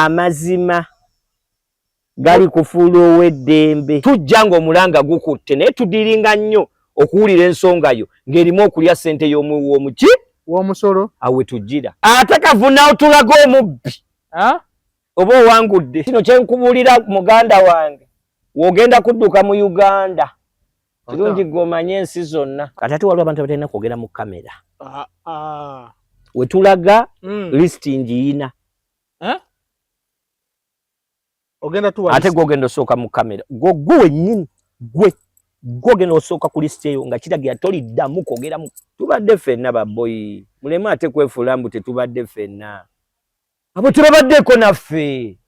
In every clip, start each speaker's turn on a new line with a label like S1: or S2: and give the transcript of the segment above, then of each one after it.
S1: amazima gali kufuula ow'eddembe tujja ng'omulanga gukutte naye tudiringa nnyo okuwulira ensonga yo ng'erimu okulya ssente y'omuki
S2: w'omusolo
S1: awe tujjira ate kavuna otulaga omubbi oba owangudde kino kyenkubuulira muganda wange w'ogenda kudduka mu Uganda kirungi g'omanye ensi zonna kati ate waliwo abantu abatalina kwogera mu kamera we tulaga listing yina ate gwogenda osooka mu kamera gwe wennyini gwogenda osooka ku lisiti eyo nga kiragira toliddamu kwogeramu tubadde ffenna babboyi muleme ate kwefuula mbu tetubadde ffenna abo tebabaddeeko naffe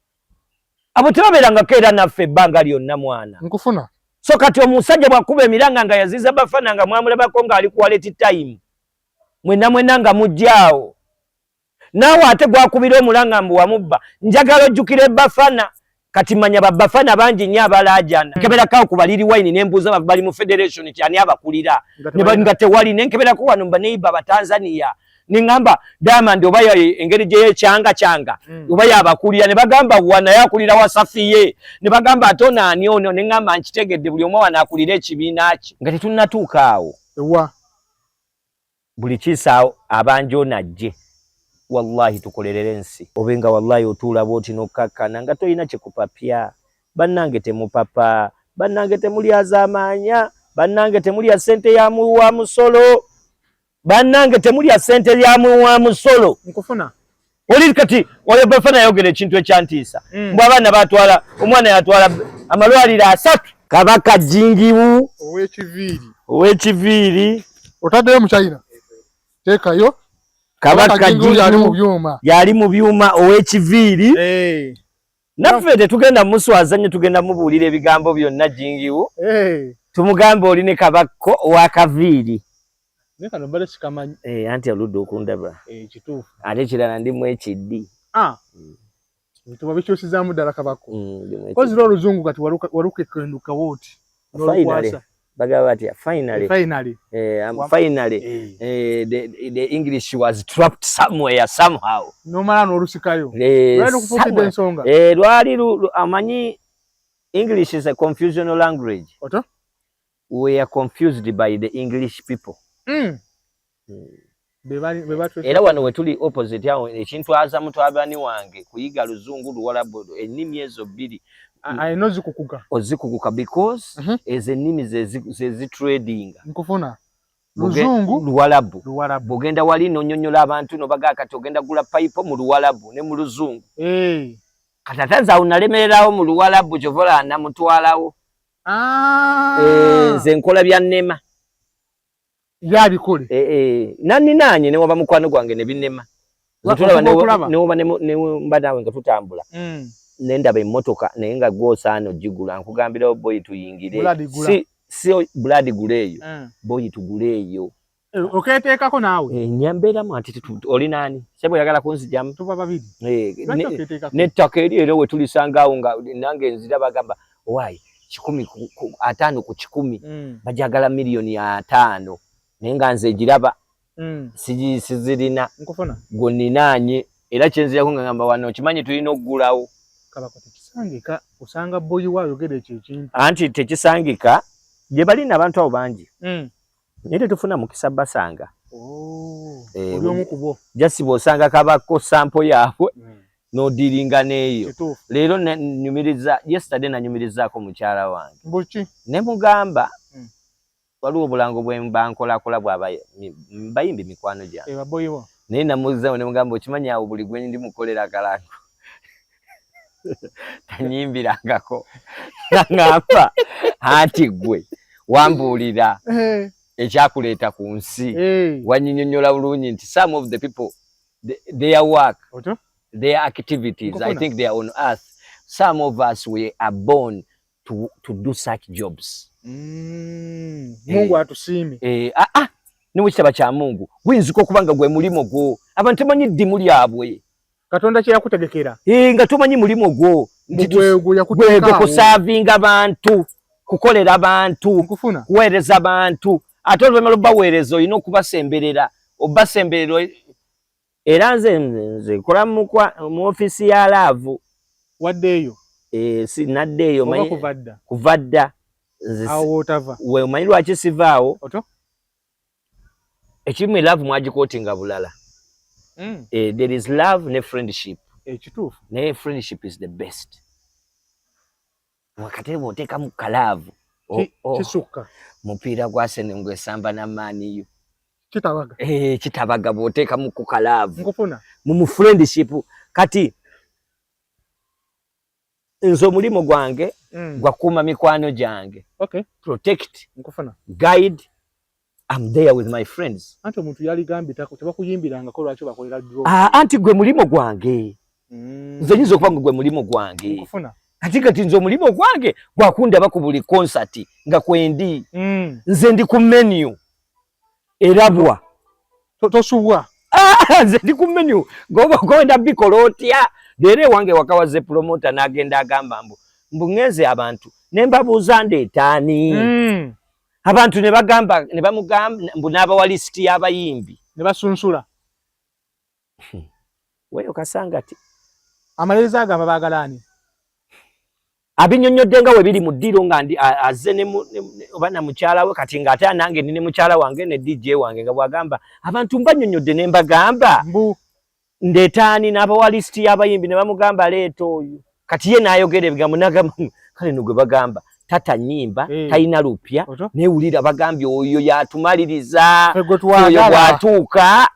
S1: abo tebabeerangako era naffe ebbanga lyonna mwana
S2: nkufuna
S1: so kati omusajja bw'akuba emiranga nga yaziza bafana nga mwamulabako ng'ali ku wallet time mwenna nga mujjaawo naawe ate gwakubira omulanga mbu wamubba njagala ojjukira ebbafana kati manya babbafana bangi nnyo abalaajana nkeberako ku baliri wine nembuuza bali mu federation kyani abakulira nga tewali nenkeberako wano mba neiba abatanzania ningamba Diamond oba engeri gye yekyanga oba yabakulira ne bagamba wana yakulira Wasafiye ne bagamba atona ani ono ningamba nkitegedde buli omu wana akulira ekibiina kye nga tetunnatuuka awo
S2: ewa
S1: buli kisaawo abanjo najje wallahi tukolerere ensi obenga wallahi otuula bwoti nokkakkana nga toyina kyekupapya bannange temupapa bannange temulyaza amaanya bannange temulya ssente ya wa musolo bannange temulya ssente ya wa musolo
S2: nkufuna
S1: oli kati oyo bafana yogera ekintu ekyantiisa mbw abaana batwala omwana yatwala amalwaliro 3 kabaka jingibu ow'ekiviiri
S2: otaddeyo mu China teekayo
S1: kabaka yali mu byuma ow'ekiviiri naffe tetugenda muswaza nnyo tugenda mubuulira ebigambo byonna jingiwo tumugamba oli ne kabaka ow'akaviiri anti aludde okundaba ate kirala ndi mu ekiddi
S2: tuba bikyusizaamu ddala kabako kozira oluzungu kati waluka ekenduka wooti
S1: bagaba batya finally the English was trapped somewhere somehow
S2: nomala n'olusikayo okufukidde ensonga
S1: lwali amanyi English is a confusional language we are confused by the English people era wano we tuli opposite awo ekintu azamu twabani wange kuyiga luzungu luwalabu ennimi ezo bbiri
S2: ayina
S1: ozikukuka because ezo ennimi ze trading
S2: nkufuna luzungu
S1: luwalabu bw'ogenda wali n'onyonnyola abantu nobagaa kati ogenda gula payipo mu luwalabu ne mu luzungu kati ate awo nalemererawo mu luwalabu kyovola namutwalawo nze nkola bya nnema
S2: yabikole
S1: naninanye newaba mukwano gwange ne binnema newoba mba naawe nga tutambula nendaba emmotoka naye nga gwosaana ogigula nkugambirawo boyi tuyingire si buladi guleeyo boyi tuguleeyo
S2: oketeekako naawe
S1: nyambeeramu anti oli naani sebo oyagala kunzijamu
S2: tuba babiri
S1: nettaka eri era we tulisangaawo nga nange nzira bagamba wayi 5 ku 100 bajagala miliyoni 5 naye nga nze giraba sizirina goninaanye era kyenzirako nga ngamba wano kimanyi tulina okugulawo
S2: kabako tekisangika osanga boyi waayogera ekyo ekintu
S1: anti tekisangika gye balina abantu abo bangi naye tetufuna mukisa basanga
S2: oli omu ku bo
S1: jasi bw'osanga kabako sampo yaabwe n'odiringa n'eyo leero yesterday nanyumirizaako mukyala wange
S2: mbuki
S1: ne mugamba waliwo obulango bwe mbankolakola bayimbi mikwano gyange naye namuzizawo ne mugamba okimanyi awo buli gwe ndi mukolera akalango tanyimbirangako naŋŋamba anti gwe wambuulira ekyakuleeta ku nsi wanyinyonnyola bulungi nti some of the people their work their activities I think they are on earth some of us we are born to do such jobs
S2: Mungu atusiime
S1: niwe kitaba kya Mungu gwinzika okubanga gwe mulimo gwo abantu temanyi ddimu lyabwe
S2: Katonda kye yakutegekera
S1: nga tomanyi mulimo gwo gwe kusaavinga abantu kukolera abantu kuweereza abantu ate oluvanyuma lw'obaweereza olina okubasemberera obasemberero era nze nkola mu ofiisi ya laavu
S2: waddeeyo
S1: si naddeeyo
S2: manyi kuvadda awo otava
S1: we omanyi lwaki sivaawo
S2: oto
S1: ekimu love mwagikootinga bulala there is love ne friendship
S2: ekituufu
S1: naye friendship is the best wakati bw'oteeka mu kalaavu
S2: kisukka
S1: mupiira gwa Senengo esamba n'amaaniyo
S2: kitabaga
S1: kitabaga bw'oteeka mu kukalaavu
S2: nkufuna
S1: mu friendship kati nze omulimu gwange gwakuuma mikwano gyange protect
S2: nkufuna
S1: guide I'm there with my friends
S2: anti omuntu yali gambi tebakuyimbirangako lwaki bakolera draw
S1: anti gwe mulimo gwange nze nyinza okuba gwe mulimo gwange
S2: nkufuna
S1: kati nze omulimu gwange gwakundaba ku buli concert nga kwendi nze ndi ku menu erabwa
S2: tosubwa
S1: nze ndi ku menu gwenda bikola otya leero wange wakawaze promoter n'agenda agamba mbu ngeze abantu ne mbabuuza ndeetaani abantu ne bagamba ne bamugamba mbu n'abawa lisiti y'abayimbi
S2: ne basunsula
S1: weyo kasangati
S2: amaliriza agamba baagalaani
S1: abinyonyodde nga we biri mu ddiro nga azze oba na mukyala we kati ng'ate nange ndi ne mukyala wange ne DJ wange nga bw'agamba abantu mbanyonyodde ne mbagamba ndeetaani n'abawa lisiti y'abayimbi ne bamugamba leeta oyo kati ye n'ayogera ebigambo n'agamba kale no gwe bagamba tata nnyimba talina lupya neewulira bagambye oyo yatumaliriza oyo bw'atuuka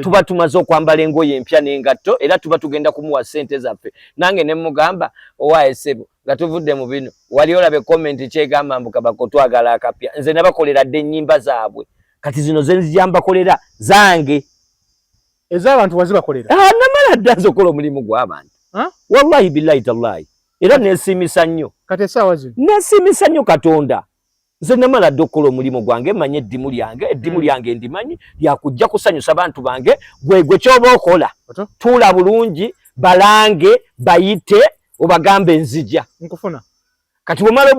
S1: tuba tumaze okwambala engoye empya n'engatto era tuba tugenda kumuwa ssente zaffe nange ne mugamba owaaye ssebo nga tuvudde mu bino wali olabe komenti kyegamba mbu kabako twagala akapya nze nabakolera dde ennyimba zaabwe kati zino ze nzija mbakolera zange
S2: ez'abantu wazibakolera
S1: namala dda nze okola omulimu gw'abantu wallahi billahi tallahi era neesiimisa nnyo
S2: kati essaawa zino
S1: neesiimisa nnyo Katonda nze namala dde okukola omulimu gwange mmanyi eddimu lyange ndimanyi lyakujja kusanyusa bantu bange gwe kyoba okola tuula bulungi balange bayite obagambe nzija
S2: nkufuna
S1: kati bwemala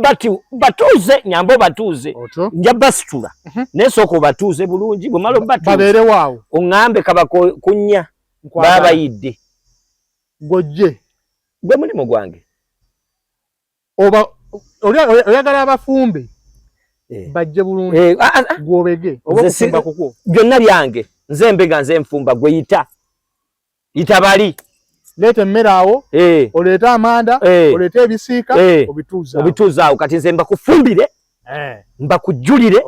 S1: batuuze nyamba obatuuze nja basitula naye sooka obatuuze bulungi bwemala
S2: babeere waawo
S1: oŋŋambe kabakunnya baabayidde
S2: gojje
S1: gwe mulimu gwange
S2: oba oyagala abafumbe bajje bulungi gwobege oba okufumba kukwo
S1: byonna byange nze mbega nze nfumba gwe yita bali
S2: leeta emmere awo oleeta amanda oleeta ebisiika
S1: obituuza awo kati nze mbakufumbire mbakujjulire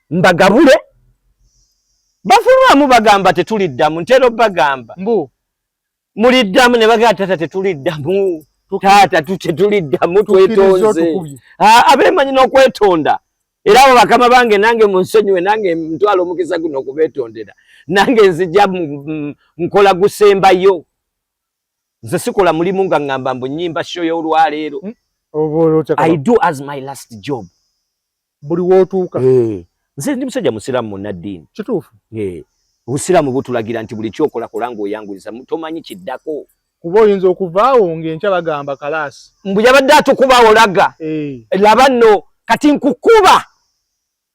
S1: mbagabule bafulwamu bagamba tetuliddamu ntera obbagamba muliddamu ne bagamba tata tetuliddamu taata tetuliddamu twetonze abeemanyi n'okwetonda era abo bakama bange nange munsonyiwe nange ntwala omukisa guno okubeetondera nange nzija nkola gusembayo nze sikola mulimu nga ngamba mbu nnyimba show y'olwaleero I do as my last job
S2: buli wootuuka
S1: nze ndi musajja musiraamu munnaddiini
S2: kituufu
S1: obusiraamu butulagira nti buli kyokola kola ng'oyanguliza tomanyi kiddako
S2: kuba oyinza okuvaawo ng'enkya bagamba kalaasi
S1: mbu yabadde atukubaawo laga laba nno kati nkukuba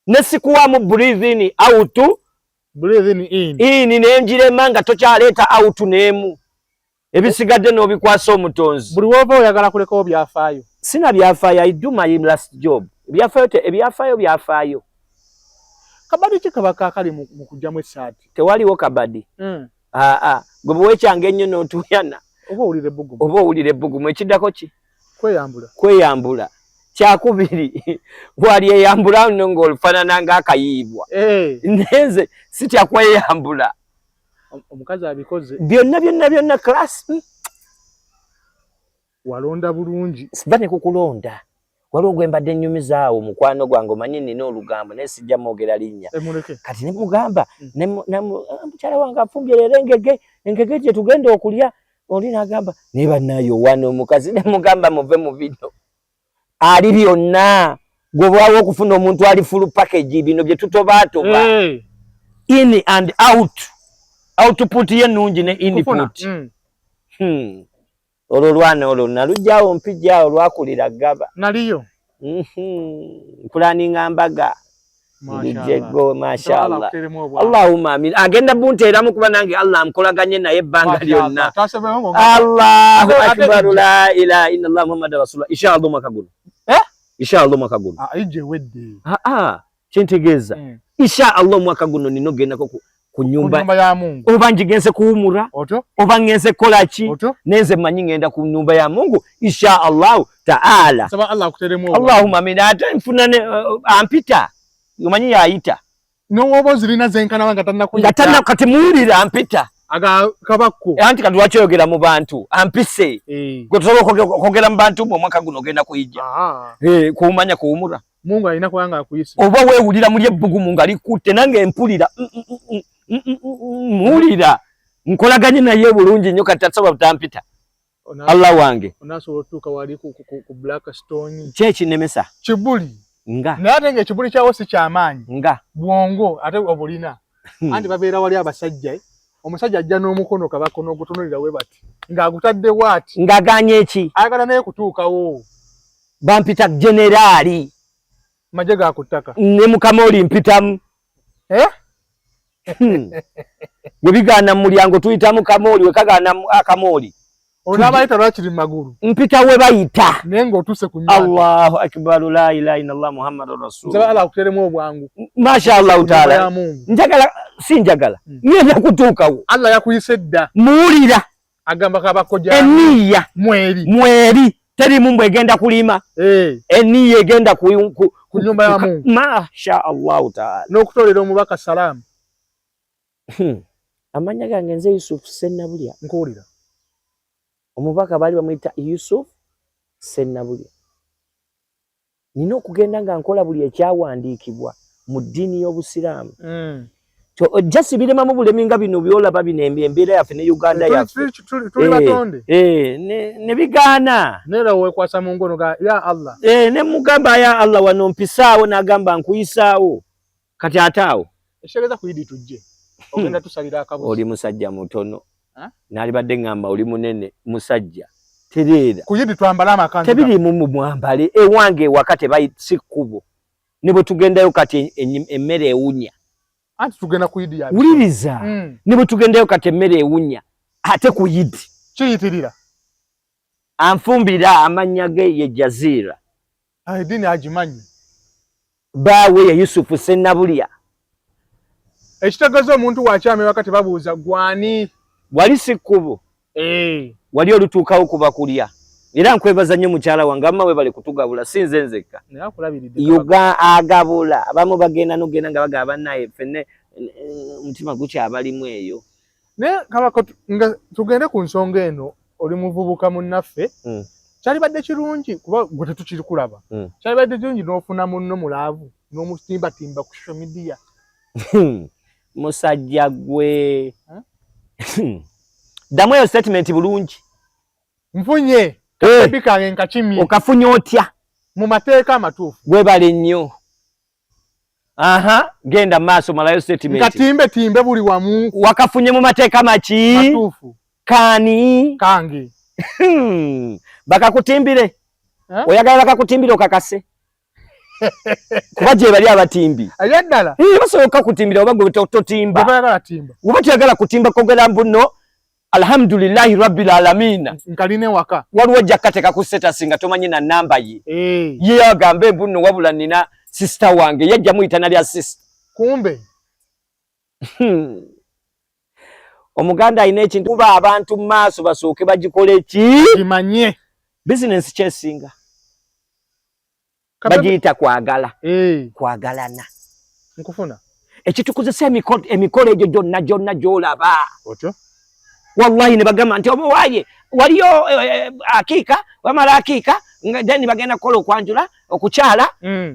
S1: ne sikuwamu breathe in out in nenjirema nga tokyaleeta out n'emu ebisigadde n'obikwasa omutonzi
S2: buli wova oyagala kulekawo byafaayo
S1: sina byafaayo I do my last job ebyafaayo byafaayo
S2: kabadi ki kaba kaakali mu kugyamu essaati
S1: tewaliwo kabadi gwe bwekyange ennyo n'otuyana
S2: oba
S1: owulira ebbugumu ekiddako ki
S2: kweyambula
S1: kyakubiri bw'alyeyambula nno ng'olufaanana ng'akayiibwa nenze sitya kweyambula
S2: omukazi abikoze
S1: byonna class
S2: walonda bulungi
S1: siba ne kukulonda waliwo gwe mbadde nnyumizaawo mukwano gwange omanyi nina olugambo naye sijja mwogera linnya kati ne mugamba mukyala wange afumbye leero engege gye tugenda okulya oli n'agamba naye bannayo wano omukazi ne mugamba muve mu bino ali byonna gwe bwawo okufuna omuntu ali full package bino bye tutobaatoba in and output ye nnungi ne input olwo lwana olwo nalugjawo mpijjaawo lwakulira gaba
S2: naliyo
S1: mpulaninga mbaga Bijego mashallah. Allahumma amin. Agenda bunteera mu kuba nange Allah amkolaganye naye ebbanga lyonna. Allahu akbar la ilaha illa Allah Muhammad rasulullah. Inshallah mwaka guno. Inshallah mwaka guno.
S2: Ije wedde.
S1: Kyentegeeza. Inshallah mwaka guno nino genda ku nyumba
S2: ya Mungu.
S1: Oba njigenze kuwumura. Oba ngenze kolaki. Nenze manyi ngenda ku nyumba ya Mungu. Inshallah ta'ala.
S2: Saba Allah akuteremu.
S1: Allahumma amin. Ate nfunane ampita. Yomanyi yaayita.
S2: N'owoba zirina zenkana wanga
S1: tanna kati muwulira ampita.
S2: Aga kabakko.
S1: Anti kati lwaki oyogera mu bantu ampise. Gwe tusobola okwogera mu bantu omwaka guno ogenda kuyijja. Kuwumanya kuwumura.
S2: Mungu alina kubanga akuyise.
S1: Oba weewulira muli ebbugumu nga likutte nange mpulira. Muwulira. Nkolaganye naye bulungi nnyo kati tasaba butampita. Allah wange.
S2: Onasobola otuuka wali ku Blackstone.
S1: Kyekinemesa.
S2: Kibuli.
S1: Nga.
S2: Naye ekibuli kyawo si kyamaanyi.
S1: Nga.
S2: Bwongo ate obulina. Anti babeera wali abasajja. Omusajja ajja n'omukono kabako n'ogutunulira we bati. Ng'agutadde bw'ati.
S1: Ng'agaanye eki?
S2: Ayagala naye kutuukawo.
S1: Bampita generaali.
S2: Maje ga ku ttaka.
S1: Ne Mukamoli mpitamu. Bwe bigaana mu mulyango tuyita Mukamoli, we kagaana Akamoli.
S2: Onabayita lwakiri magulu.
S1: Mpita we bayita.
S2: Naye ng'otuse ku nnyanja.
S1: Allahu akbar la ilaha illallah Muhammadur rasul.
S2: Nsaba Allah akuteremu obwangu.
S1: Mashallah taala. Njagala sinjagala. Ngenda kutuukawo.
S2: Allah yakuyise dda.
S1: Muwulira.
S2: Agamba kabakojja.
S1: Eniya. Mweri. Teri mumbu egenda kulima. Eniya egenda ku
S2: nyumba ya Mungu.
S1: Mashallah taala.
S2: N'okutolera omubaka salamu.
S1: Amanya gange nze Yusuf Sennabulya.
S2: Nkuwulira.
S1: Omubaka bali bamuyita Yusuf Sennabulya. Nina okugenda nga nkola buli ekyawandiikibwa mu ddiini y'Obusiraamu. Ojja sibirema mu bulemi nga bino byolaba bino embeera yaffe ne Uganda yaffe.
S2: Tuli batonde.
S1: Ne bigaana.
S2: Neera weekwasa mu ngono ga ya Allah.
S1: Ne mugamba ya Allah wano mpisaawo n'agamba nkuyisaawo. Kati ataawo.
S2: Eshereza kuyidi tujje. Ogenda tusalira akabuzi.
S1: Oli musajja mutono. Nali badde ngamba oli munene musajja. Tereera.
S2: Kuyidi twambala amakanzu.
S1: Tebiri mu mwambale ewange wakati bayi sikubo. Nibo tugendayo kati emmere ewunya.
S2: Anti tugenda kuyidi ya.
S1: Wuliriza. Nibo tugendayo kati emmere ewunya. Ate kuyidi.
S2: Kiyitirira.
S1: Anfumbira amannya ge ye Jazira.
S2: Dini agimanyi.
S1: Baawe ya Yusufu Sennabulya.
S2: Ekitegeeza omuntu wakyame wakati babuuza gwani.
S1: Wali sikubo. Wali olutuukawo kuba kulya. Era nkwebaza nnyo mukyala wange amma we bali kutugabula sinze nzekka. Yuga agabula abamu bagenda n'ogenda nga bagaba naye ffenne omutima gukyabalimu eyo.
S2: Naye kabako nga tugende ku nsonga eno oli muvubuka munnaffe. Kyali badde kirungi kuba gwe tetukiri kulaba. Kyali badde kirungi n'ofuna munno mulaavu n'omutimbatimba ku social media.
S1: Musajja gwe. Damu eyo statement bulungi.
S2: Nfunye. Kabikange nkakimye.
S1: Okafunye otya?
S2: Mu mateeka amatuufu.
S1: Gwebale nnyo. Genda maaso malayo statement.
S2: Nkatimbe buli wamu.
S1: Wakafunye mu mateeka maki?
S2: Matuufu.
S1: Kani?
S2: Kange.
S1: Bakakutimbire. Oyagala bakakutimbire okakase. Kuba gye bali abatimbi.
S2: Ayaddala.
S1: Basoboka kutimbira oba gwe totimba.
S2: Bayagala timba.
S1: Oba tuyagala kutimba kogera mbuno. Alhamdulillahi rabbil alamin.
S2: Nkaline waka.
S1: Waliwo jakateka ku status nga tomanyi na namba ye. Ye agambe mbuno wabula nina sister wange yajja muyita nali assist.
S2: Kumbe.
S1: Omuganda ayina ekintu kuba abantu maaso basooke bagikole ki?
S2: Kimanye.
S1: Business kyesinga. Bagiyita kwagala. Kwagalana.
S2: Nkufuna.
S1: Ekitukozesa emikolo egyo gyonna gy'olaba.
S2: Otyo?
S1: Wallahi ne bagamba nti oba waaye waliyo akiika wamala akiika then bagenda kukola okwanjula okukyala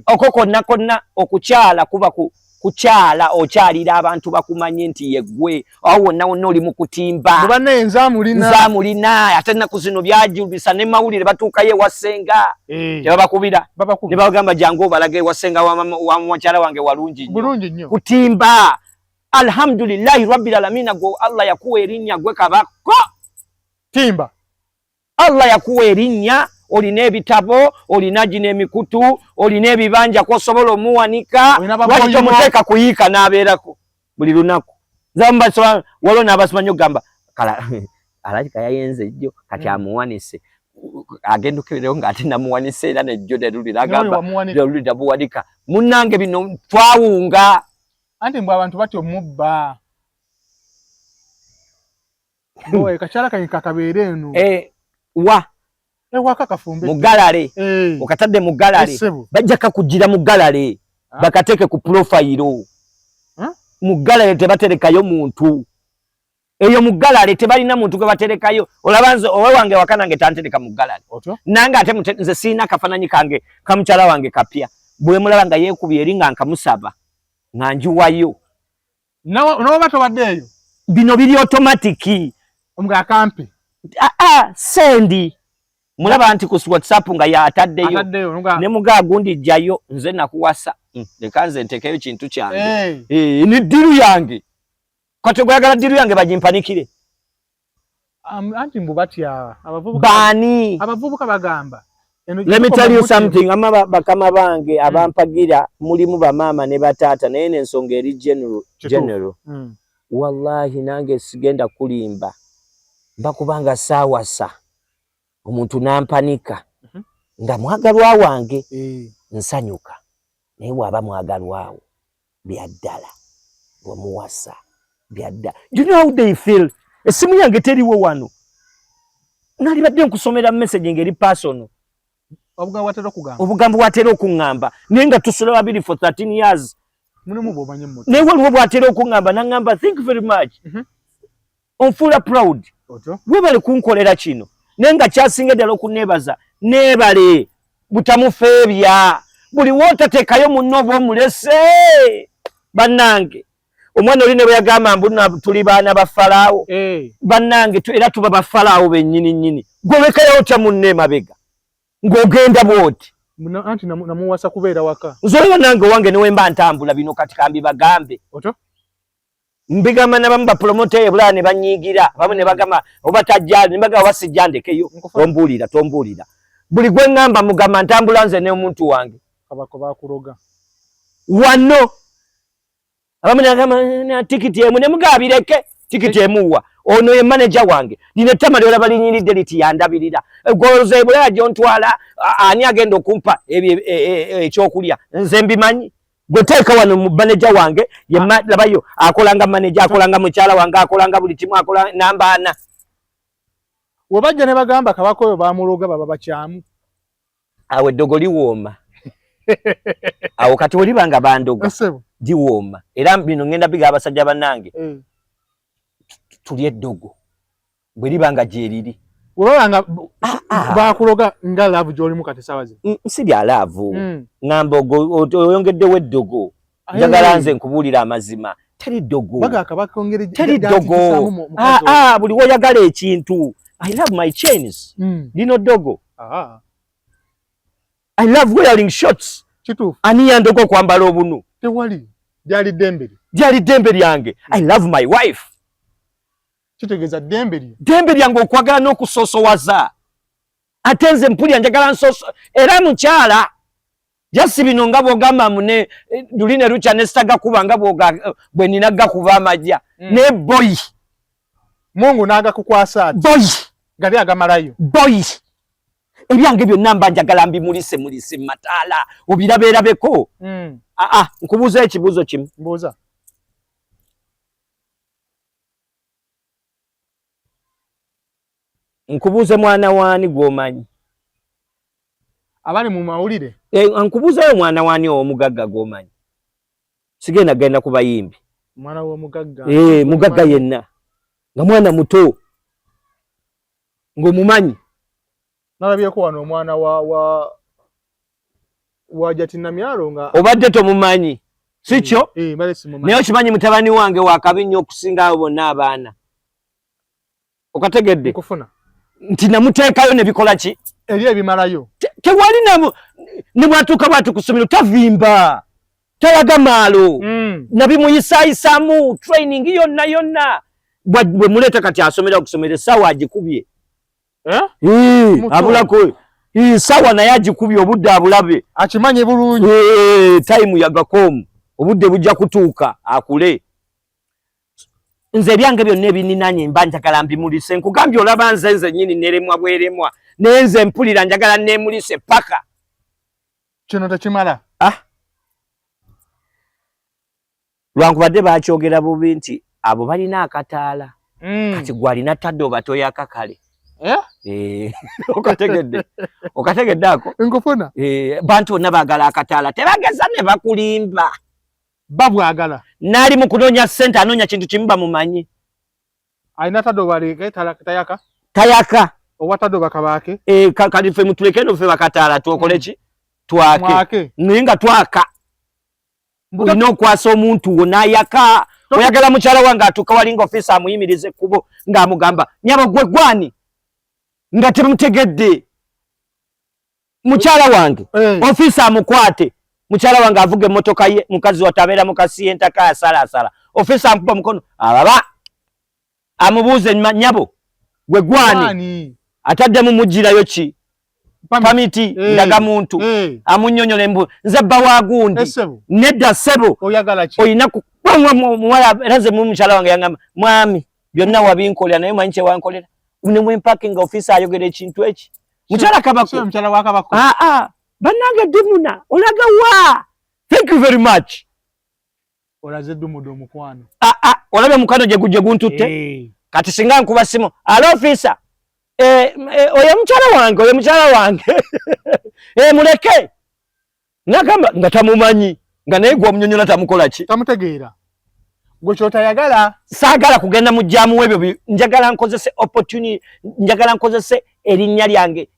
S1: okwo konna okukyala kuba kukyala okyalira abantu bakumanye nti yegwe awo wonna wonna oli mu kutimba
S2: banne
S1: nzamulina ate ennaku zino byajulisa ne mawulire batuukayo ewasenga tebabakubira ne bagamba jangu obalage ewasenga wa mukyala wange walungi nnyo kutimba. Alhamdulillahi rabbil alamin go Allah yakuwa erinnya gwe kabako timba. Allah yakuwa erinnya olina ebitabo, olina gino emikutu, olina ebibanja kosobola omuwanika, lwaki tomuteeka kuyiika n'abeerako buli lunaku. Zambasoma waliwo n'abasimanyi okugamba alabika yayenze ejjo kati amuwanise agenda okubeerawo ng'ate namuwanise era nejjo nelulira agamba nelulira buwanika. Munnange bino twawunga.
S2: Anti mbwe abantu batyo mubba. Boye kachala kanyika kabeere eno. Waka kafumbe.
S1: Mugalale. Okatadde mugalale. Bajja kakugira mugalale. Bakateeke ku profile. Mugalale tebaterekayo muntu. Eyo mugalale tebalina muntu gwe baterekayo. Olabanze owe wange wakanange tantereka mugalale. Nange ate nze sina kafananyi kange kamuchala wange kapya. Bwe mulaba nga yeekubye eringa nkamusaba. Nganjuwayo.
S2: Nawo bato baddeyo.
S1: Bino biri automatic.
S2: Omuga kampi.
S1: Sendi. Mulaba anti ku WhatsApp nga ya ataddeyo. Ne muga gundi jjayo nze nakuwasa. Lekanze ntekeyo kintu kyange. Ni diru yange. Kati gwagala diru yange bajimpanikire.
S2: Anti mbubatya abavubuka.
S1: Bani.
S2: Abavubuka bagamba.
S1: Let me tell you something. Ama bakama bange abampagira mulimu ba mama ne batata naye n'ensonga eri general. Wallahi nange sigenda kulimba. Mbakubanga sawasa. Omuntu nampanika. Nga mwagalwa wange. Nsanyuka. Naye waba mwagalwawo byaddala. Wamuwasa byaddala. You know how they feel? Esimu yange teriwo wano. Nalibadde nkusomera message ngeri personal. Obugambo bwatera okungamba. Naye nga tusula babiri for 13 years. Naye waliwo bwatera okungamba nangamba thank you very much. Onfuula proud. Webale kunkolera kino. Naye nga kyasinga ddala okuneebaza. Neebale butamufeebya. Buli wootateekayo munno oba omulese. Bannange. Omwana oli ne bwe yagamba mbu tuli baana ba Falaawo. Bannange era tuba ba Falaawo bennyini nnyini. Gwolekayo otya munne emabega. Ng'ogenda bwoti.
S2: Anti namuwasa kubeera waka.
S1: Nzola nange wange ne wemba ntambula bino kati kambi bagambe. Mbigamba n'abamu bapromote ebula ne banyiigira. Abamu ne bagamba oba tajja ne bagamba wasijjandekeyo. Tombuulira. Buli gwe ngamba mugamba ntambula nze n'omuntu wange.
S2: Kabako bakuloga.
S1: Wano. Abamu ne bagamba na tikiti emu ne mugabireke tikiti emuwa. Ono ye manager wange. Nine tama lyola balinyiridde liti yandabirira. Goloze ebula jontwala ani agenda okumpa ekyokulya. Nze mbimanyi. Goteeka wano mu manager wange ye labayo akolanga manager akolanga mukyala wange akolanga buli kimu akola namba ana.
S2: Wabajja ne bagamba kabako oyo bamuloga baba bakyamu.
S1: Awe ddogo liwooma. Awo kati olibanga bandoga. Diwooma. Era bino ngenda biga abasajja bannange. Tulye eddogo. Bwe libanga gyeriri.
S2: Olanga bakuloga nga love gy'olimu kati sawazi.
S1: Si bya love. Ngamba oyongeddewo eddogo. Njagala nze nkubuulira amazima. Teri ddogo. Teri ddogo. Buli woyagala ekintu. I love my chains. Lino ddogo. I love wearing shorts.
S2: Kituufu.
S1: Ani yandogo kwambala obunu.
S2: Tewali. Gyali ddembe.
S1: Gyali ddembe lyange. I love my wife.
S2: Kitegeeza ddembe lye.
S1: Ddembe lyange okwagala n'okusoosowaza. Ate nze mpulira njagala nsooso. Era mukyala. Jasi bino nga bw'ogamba mune luline lucha ne sitagakuba nga bwe nina gakuba amajja. Ne boy.
S2: Mungu n'agakukwasa ati.
S1: Boy.
S2: Gali agamalayo.
S1: Boy. Ebyange byonna mba njagala mbimulise mataala. Obirabeerabeko. Nkubuuza ekibuuzo kimu.
S2: Mbuuza.
S1: Nkubuuze mwana waani gw'omanyi?
S2: Abali mu mawulire.
S1: Nkubuuzayo mwana waani omugagga gw'omanyi? Sigenda genda ku bayimbi.
S2: Mwana w'omugagga.
S1: Mugagga yenna. Nga mwana muto. Ng'omumanyi.
S2: Nalabyeko wano omwana wa Jatina Myalo nga.
S1: Obadde tomumanyi. Si kyo? Naye okimanyi mutabani wange wakabi nnyo okusinga abo bonna abaana. Okategedde?
S2: Nkufuna.
S1: Nti namuteekayo ne bikola ki?
S2: Eri ebimalayo.
S1: Tewali ne bwatuuka bwatu ku ssomero tavimba. Talaga maalo. Nabimuyisaayisamu training yonna. Bwe muleeta kati asomera okusomera essaawa agikubye. Abulako sawa naye agikubye obudde abulabe
S2: akimanye bulungi
S1: time yagakomu obudde bujja kutuuka akule nze ebyange byonna ebininanye mba njagala mbimulise nkugambye olaba nze nnyini neremwa bweremwa nenze mpulira njagala nemulise paka
S2: kino tekimala
S1: lwankubadde bakyogera bubi nti abo balina akataala kati gwalina tadde obatoya akakale okategedde ako
S2: nkufuna
S1: bantu bonna baagala akataala tebageza ne bakulimba
S2: babwagala
S1: naali mu kunoonya ssente anoonya kintu kimu bamumanyi
S2: alina tadde obaleke
S1: tayaka
S2: oba tadde obakabaake
S1: kati ffe mutuleke eno ffe bakataala twokole ki twake naye nga twaka olina okwasa omuntu wo n'ayaka oyagala mukyala wange atuuka walinga ofiisi amuyimiriza ekkubo ng'amugamba nyabo gwe gwani nga temutegedde mukyala wange ofiisi amukwate mukyala wange avuga emmotoka ye mukazi watabeera mukasi yentaka asalaasala ofiisi amukuba mukono ababa amubuuze nyabo gwe gwani ataddemu mugirayo ki pamiti ndagamuntu amunyonyola embu nze bba wa gundi nedda ssebo oyina muwala era nze mukyala wange yaŋŋamba mwami byonna wabinkolera naye manyi kyewankolera ne mwempakinga ofiisi ayogera ekintu eki mukyala kabako bannange dumuna olaga wa thank you very much
S2: olaze dumudo omukwano
S1: olabe mukwano gye guntutte kati singa nkuba simu alo ofiisa oyo mukyala wange muleke nagamba nga tamumanyi nga naye gwomunyonyola tamukola ki
S2: tamutegeera gwe kyotayagala
S1: saagala kugenda mu jjaamu webyo njagala nkozese opportunity njagala nkozese erinnya lyange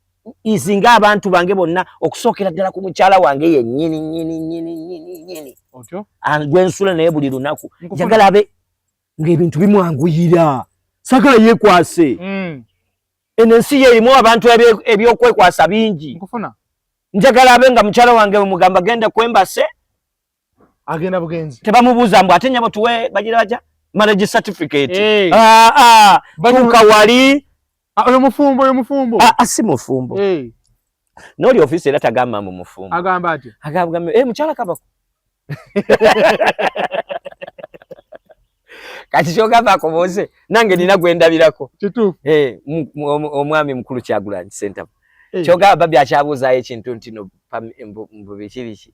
S1: izinga abantu bange bonna okusookera ddala ku mukyala wange yennyini
S2: otyo
S1: gwensula naye buli lunaku njagala abe ng'ebintu bimwanguyira saagala yeekwase eno ensi ye erimu abantu ebyokwekwasa bingi njagala abe nga mukyala wange mugamba genda kwembase
S2: agenda bugenzi
S1: tebamubuuza mbu ate nyabo tuwe bagira baja marriage certificate tuuka wali
S2: oyo mufumbo
S1: si mufumbo n'oli ofiisi era tagama mu mufumbo
S2: agamba ati
S1: agamba mukyala kabako kati kyogamba akoboze nange nina gwendabirako
S2: kituufu
S1: omwami mukulu Kyagulanyi Ssentamu kyogamba babbi akyabuuzaayo ekintu ntino mbu biki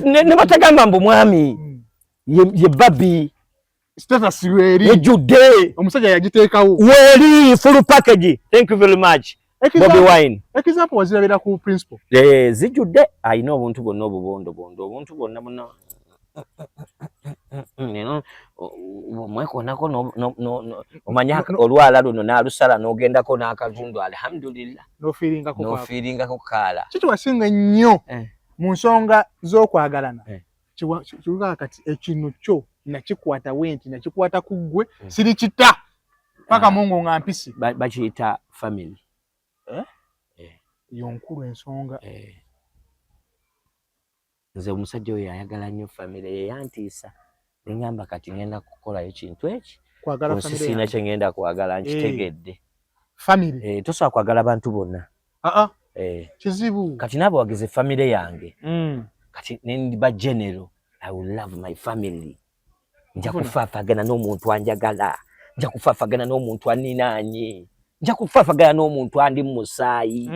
S1: ne batagamba mbu mwami ye babbi
S2: status weri
S1: ejjudde
S2: omusajja yagiteekawo
S1: weri full package thank you very much Bobby Wine
S2: example wazirabira ku principal
S1: zijjudde ayina obuntu bonna obubondo obuntu bonna bonna omwekonako omanya olwala luno n'alusala n'ogendako n'akazundu alhamdulillah n'ofiiringako kaala
S2: kiki wasinga nnyo mu nsonga z'okwagalana kiruga kati ekino kyo nakikwata wenti nakikwata ku ggwe sirikita paka mungu nga mpisi
S1: bakiyita family
S2: yonkulu ensonga
S1: nze omusajja oyo ayagala nnyo family ye yantiisa neŋŋamba kati ŋŋenda kukolayo ekintu eki sina kye ŋŋenda kwagala nkitegedde
S2: family
S1: tosobola kwagala bantu bonna
S2: kizibu
S1: kati naabo wagize family yange kati nendiba general I will love my family nja kufaafagana n'omuntu anjagala nja kufaafagana n'omuntu aninaanye nja kufaafagana n'omuntu andi mu musaayi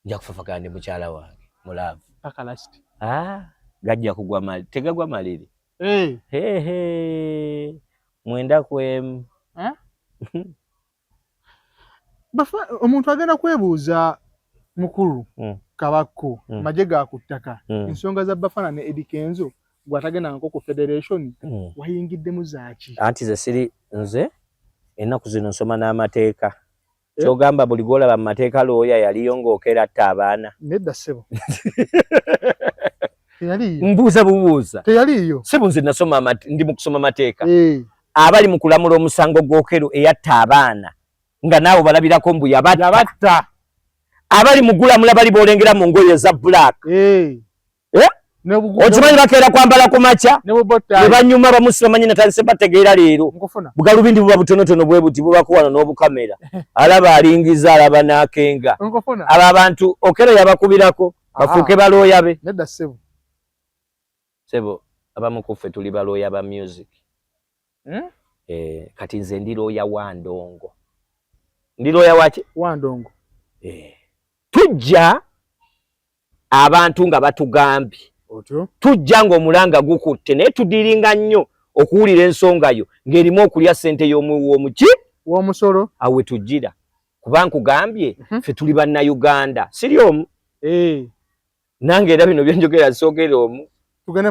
S1: nja kufaafagana ne mukyala wange mulaavu
S2: paka last
S1: gajja kugwa mali tegagwa maliri mwenda kwemu
S2: omuntu agenda kwebuuza mukulu kabako maje ga ku ttaka ensonga za Bafana ne Eddie Kenzo gwatagenda nko ku federation wayingiddemu zaaki
S1: anti ze siri nze ennaku zino nsoma n'amateeka kyogamba buli gwolaba mu mateeka looya yaliyo ng'okera atta abaana
S2: nedda ssebo teyaliyo
S1: mbuuza bubuuza
S2: teyaliyo
S1: ssebo nze nasoma ndi mu kusoma mateeka abali mu kulamula omusango gw'okero eyatta abaana nga naawe balabirako mbu yabatta abali mugulamula bali boolengera mu ngoye za black okimanyi bakeera kwambala ku makya ne banyuma bamusi bamanyi natandise bategeera leero bugalubindi buba butonotono bwe buti bubako wano n'obukamera alaba alingiza alaba n'akenga abo abantu okero yabakubirako bafuuke balooya be
S2: nedda
S1: sebo abamu ku ffe tuli balooya ba music kati nze ndi looya wa ndongo ndi looya waki
S2: wa ndongo
S1: tujja abantu nga batugambye tujja ng'omulanga gukutte naye tudiringa nnyo okuwulira ensonga yo ng'erimu okulya ssente y'omuki
S2: w'omusolo
S1: awo we tujjira kuba nkugambye ffe tuli bannayuganda siri omu nange era bino byenjogera soogera omu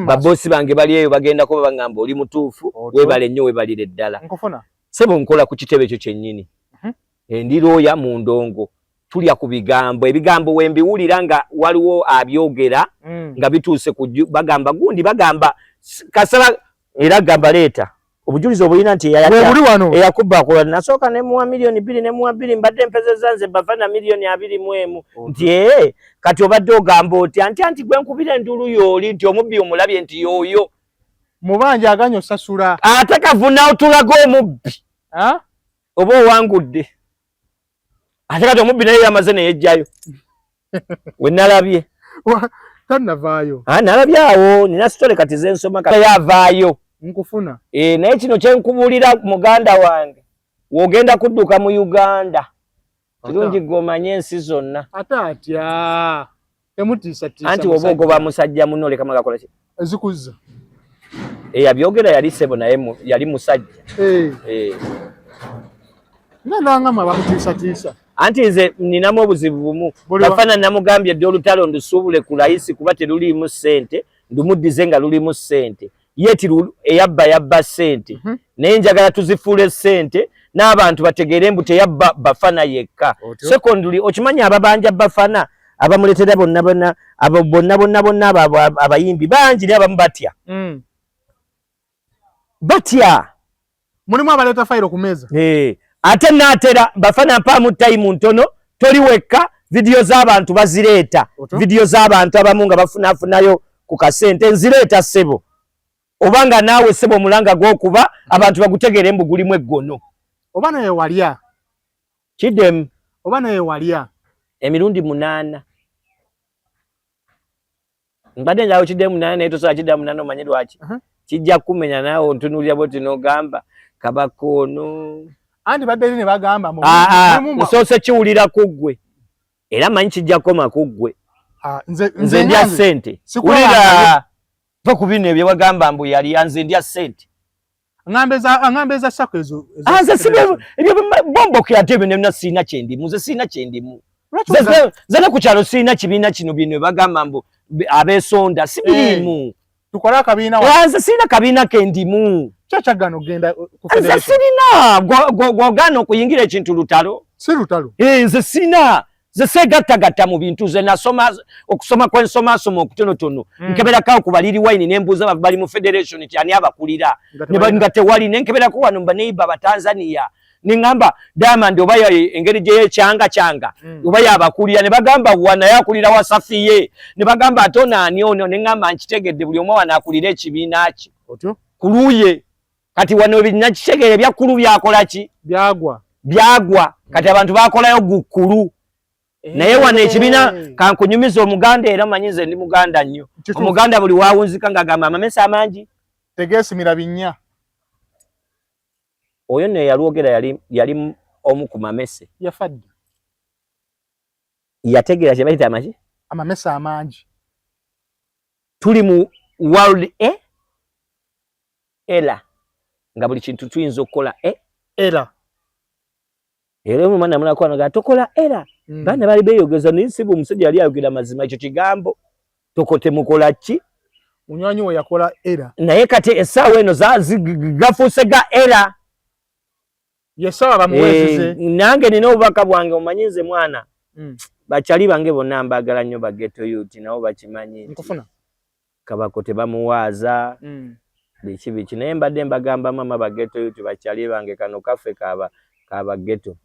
S1: baboosi bange bali eyo bagenda kuba baŋŋamba oli mutuufu weebale nnyo weebalire ddala sebo nkola ku kitebe ekyo kyennyini ndi looya mu ndongo tulya ku bigambo ebigambo wembiwulira nga waliwo abyogera nga bituuse bagamba gundi bagamba kasaba era gamba leeta obujulizi obulina nti eyakubba akola nasooka ne muwa milioni 2 ne muwa 2 mbadde mpezeza nze bafana milioni 21 nti kati obadde ogamba oti anti gwe nkubira endulu yooli nti omubbi omulabye nti yooyo
S2: mubanja aganya osasula
S1: ate kavuna otulaga omubbi oba owangudde ate kati omubbi naye yamaze neyejjayo we nalabye
S2: tannavaayo
S1: nalabye awo nina sitole kati zensoma yavaayo
S2: nkufuna
S1: naye kino kyenkubulira muganda wange wogenda kudduka mu Uganda kirungi gomanye ensi zonna
S2: ate atya temutiisatiisa
S1: anti oba ogoba musajja muno leka magakola ki
S2: ezikuzza
S1: abyogera yali sebo naye yali musajja
S2: nangama bamutiisatiisa
S1: anti nze ninamu obuzibu bumu bafana namugambye dde olutalo ndusuubule ku layisi kuba teruliimu ssente ndumuddize nga lulimu ssente yeti yabba ssente naye njagala tuzifuule ssente n'abantu bategeere mbu teyabba bafana yekka secondly okimanyi ababanja bafana abamuleetera bonna abayimbi bangi ne abamu batya
S2: mulimu abaleeta fayiro ku meeza
S1: ate naatera bafana mpaamu tayimu ntono toli wekka vidiyo z'abantu bazireeta vidiyo z'abantu abamu nga bafunaafunayo ku kasente nzireeta ssebo obanga naawe ssebo omulanga gw'okuba abantu bagutegeere mbu gulimu eggono
S2: oba naye walya
S1: kiddemu
S2: oba naye walya
S1: emirundi 8 mbadde njaawo kiddemu 8 naye tosobola kiddamu 8 omanyi lwaki kijja kumenya naawe ontunuulira bwoti n'ogamba kabakoono
S2: anti badde ne bagamba
S1: nsoose kiwulira ku ggwe era manyi kijja koma ku ggwe nze ndya ssente wulira va ku bino ebyo wagamba mbu yali nze ndya ssente
S2: ngambeza sako ezo
S1: ebyo bomboke ate ebyo nena siina kyendimu nze siina kyendimu ze ne ku kyalo siina kibiina kino bino bagamba mbu abeesonda si birimu
S2: tukola akabiina
S1: nze siina kabiina kendimu
S2: kyachagano ogenda
S1: nze sirina gwogana okuyingira ekintu lutalo
S2: si lutalo
S1: nze sina ze segattagatta mu bintu ze nasoma okusoma kwensomasoma okutonotono nkeberako okubaliri wine nembuuza bali mu federation ti ani abakulira nga tewali nenkeberako wano baneiba Batanzania ningamba Diamond oba engeri gye yekyanga oba yabakulira ne bagamba wana yakulira Wasafiye ne bagamba atona ani ono ningamba nkitegedde buli omwe wanaakulira ekibiina ki kuluye kati wano binakitegeere byakulu byakola ki byagwa kati abantu bakolayo gukulu naye wano ekibiina kankunyumiza omuganda era manyize ndi muganda nnyo omuganda buli wawunzika ngagamba amamesa amangi
S2: tegeesimira binnya
S1: oyo ne yalwogera yali omu ku mamese
S2: yafadde
S1: yategeera kye bayita amaki
S2: amamesa amangi
S1: tuli mu world era nga buli kintu tuyinza okukola
S2: era
S1: omwana mulakwana tokola era baana bali beeyogeza naye si omusajja yali ayogera mazima ekyo kigambo tokote mukola ki
S2: munywanyi we yakola era
S1: naye kati essaawa eno gafuuse ga era
S2: yessaawa bamuweeseze
S1: nange nina obubaka bwange omanyize mwana bakyali bange bonna mbaagala nnyo bageto yuti nabo bakimanyi
S2: nkufuna
S1: kabako tebamuwaaza biki naye mbadde mbagamba mama bageto yuti bakyali bange kano kaffe kabageto